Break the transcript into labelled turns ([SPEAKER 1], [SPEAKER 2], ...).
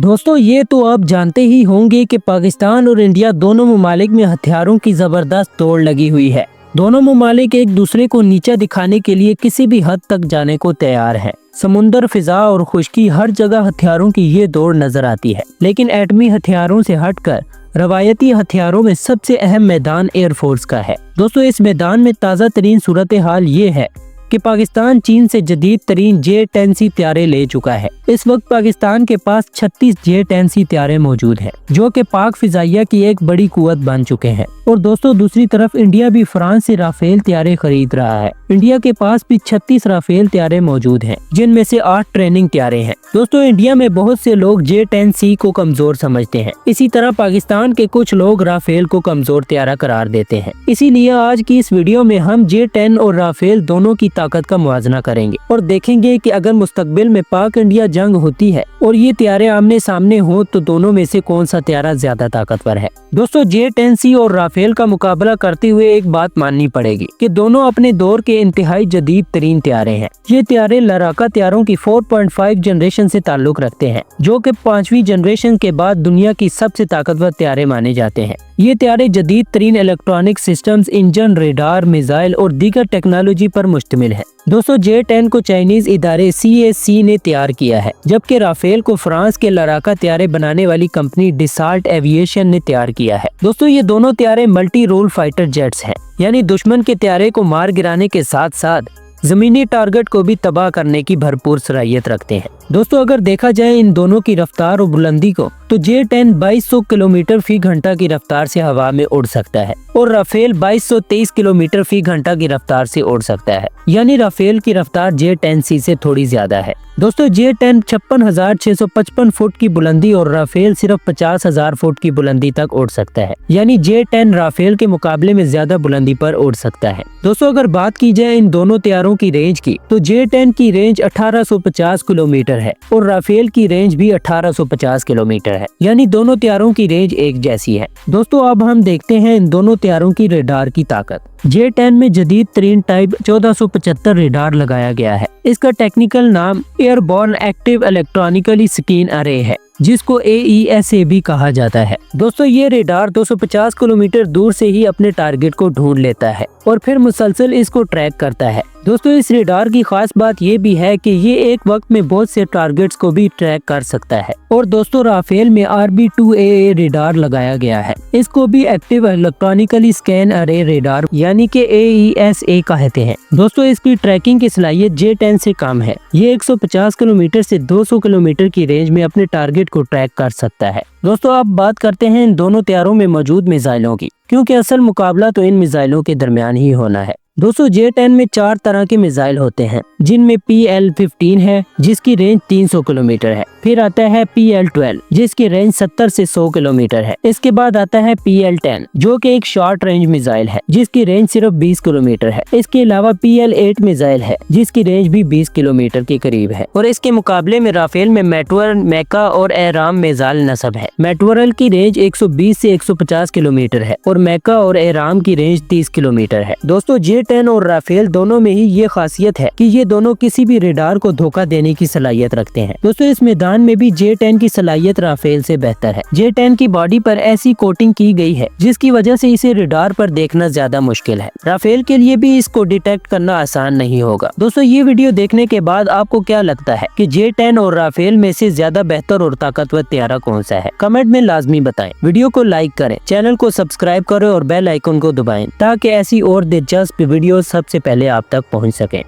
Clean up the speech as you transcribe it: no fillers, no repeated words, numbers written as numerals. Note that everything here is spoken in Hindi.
[SPEAKER 1] दोस्तों ये तो आप जानते ही होंगे कि पाकिस्तान और इंडिया दोनों ममालिक में हथियारों की जबरदस्त दौड़ लगी हुई है। दोनों ममालिक एक दूसरे को नीचा दिखाने के लिए किसी भी हद तक जाने को तैयार है। समुंदर, फिजा और खुश्की, हर जगह हथियारों की ये दौड़ नजर आती है। लेकिन एटमी हथियारों से हटकर रवायती हथियारों में सबसे अहम मैदान एयरफोर्स का है। दोस्तों इस मैदान में ताज़ा तरीन सूरत हाल ये है कि पाकिस्तान चीन से जदीद तरीन J-10C त्यारे ले चुका है। इस वक्त पाकिस्तान के पास 36 J-10C त्यारे मौजूद हैं, जो कि पाक फिजाइया की एक बड़ी कुव्वत बन चुके हैं। और दोस्तों दूसरी तरफ इंडिया भी फ्रांस से राफेल त्यारे खरीद रहा है। इंडिया के पास भी 36 राफेल त्यारे मौजूद हैं, जिनमें से 8 ट्रेनिंग त्यारे हैं। दोस्तों इंडिया में बहुत से लोग J-10C को कमजोर समझते हैं। इसी तरह पाकिस्तान के कुछ लोग राफेल को कमजोर त्यारा करार देते हैं। इसीलिए आज की इस वीडियो में हम J-10 और राफेल दोनों की ताकत का मुआवजा करेंगे और देखेंगे कि अगर मुस्तकबिल में पाक इंडिया जंग होती है और ये त्यारे आमने सामने हो तो दोनों में से कौन सा त्यारा ज्यादा ताकतवर है। दोस्तों J-10C और राफेल का मुकाबला करते हुए एक बात माननी पड़ेगी कि दोनों अपने दौर के इंतहाई जदीद तरीन त्यारे हैं। ये त्यारे लड़ाका त्यारों की 4.5 जनरेशन से ताल्लुक रखते हैं, जो कि 5वीं जनरेशन के बाद दुनिया की सबसे ताकतवर त्यारे माने जाते हैं। ये त्यारे जदीद तरीन electronic systems, engine, radar, missile और दीगर टेक्नोलॉजी पर मुश्तमिल है। दोस्तों J-10 को चाइनीज इदारे CAC ने तैयार किया है, जबकि राफेल को फ्रांस के लड़ाका त्यारे बनाने वाली कंपनी डिसाल्ट एविएशन ने तैयार किया है। दोस्तों ये दोनों त्यारे मल्टी रोल फाइटर जेट्स हैं, यानी दुश्मन के त्यारे को मार गिराने के साथ साथ जमीनी टारगेट को भी तबाह करने की भरपूर सलाहियत रखते हैं। दोस्तों अगर देखा जाए इन दोनों की रफ्तार और बुलंदी को, तो J-10 2200 किलोमीटर फी घंटा की रफ्तार से हवा में उड़ सकता है और राफेल 2223 किलोमीटर फी घंटा की रफ्तार से उड़ सकता है, यानी राफेल की रफ्तार J-10C से थोड़ी ज्यादा है। दोस्तों J-10 56,655 फुट की बुलंदी और राफेल सिर्फ 50,000 फुट की बुलंदी तक उड़ सकता है, यानी J-10 राफेल के मुकाबले में ज्यादा बुलंदी पर उड़ सकता है। दोस्तों अगर बात की जाए इन दोनों त्यारों की रेंज की, तो J-10 की रेंज 1850 किलोमीटर है और राफेल की रेंज भी 1850 किलोमीटर है, यानी दोनों त्यारों की रेंज एक जैसी है। दोस्तों अब हम देखते हैं इन दोनों त्यारों की रेडार की ताकत। J-10 में जदीद तरीन टाइप 1475 रेडार लगाया गया है। इसका टेक्निकल नाम एयरबॉर्न एक्टिव इलेक्ट्रॉनिकली स्कैन अरे है, जिसको AESA भी कहा जाता है। दोस्तों ये रेडार 250 किलोमीटर दूर से ही अपने टारगेट को ढूंढ लेता है और फिर मुसलसल इसको ट्रैक करता है। दोस्तों इस रेडार की खास बात ये भी है कि ये एक वक्त में बहुत से टारगेट्स को भी ट्रैक कर सकता है। और दोस्तों राफेल में RB2AA रेडार लगाया गया है। इसको भी एक्टिव इलेक्ट्रॉनिकली स्कैन अरे रेडार यानी कि AESA कहते हैं। दोस्तों इसकी ट्रैकिंग की सलाहियत J-10 से कम है। ये 150 किलोमीटर से 200 किलोमीटर की रेंज में अपने टारगेट को ट्रैक कर सकता है। दोस्तों अब बात करते हैं इन दोनों त्यारों में मौजूद मिसाइलों की, क्योंकि असल मुकाबला तो इन मिसाइलों के दरमियान ही होना है। दोस्तों J-10 में 4 तरह के मिसाइल होते हैं, जिनमें PL-15 है जिसकी रेंज 300 किलोमीटर है। फिर आता है PL-12 जिसकी रेंज 70 से 100 किलोमीटर है। इसके बाद आता है PL-10 जो कि एक शॉर्ट रेंज मिसाइल है जिसकी रेंज सिर्फ 20 किलोमीटर है। इसके अलावा PL-8 मिसाइल है जिसकी रेंज भी 20 किलोमीटर के करीब है। और इसके मुकाबले में राफेल में मैटवर, मेका और एराम मिसाइल नस्ब है। मैटवरल की रेंज 120 से 150 किलोमीटर है और मेका और एराम की रेंज 30 किलोमीटर है। दोस्तों J-10 और राफेल दोनों में ही ये खासियत है कि ये दोनों किसी भी रेडार को धोखा देने की सलाहियत रखते हैं। दोस्तों इस मैदान में भी J-10 की सलाहियत राफेल से बेहतर है। J-10 की बॉडी पर ऐसी कोटिंग की गई है जिसकी वजह से इसे रेडार पर देखना ज्यादा मुश्किल है। राफेल के लिए भी इसको डिटेक्ट करना आसान नहीं होगा। दोस्तों ये वीडियो देखने के बाद आपको क्या लगता है कि J-10 और राफेल में से ज्यादा बेहतर और ताकतवर त्यारा कौन सा है? कमेंट में लाजमी बताएं। वीडियो को लाइक करें, चैनल को सब्सक्राइब करें और बेल आइकन को दबाएं ताकि ऐसी और दिलचस्प वीडियो सबसे पहले आप तक पहुंच सकें।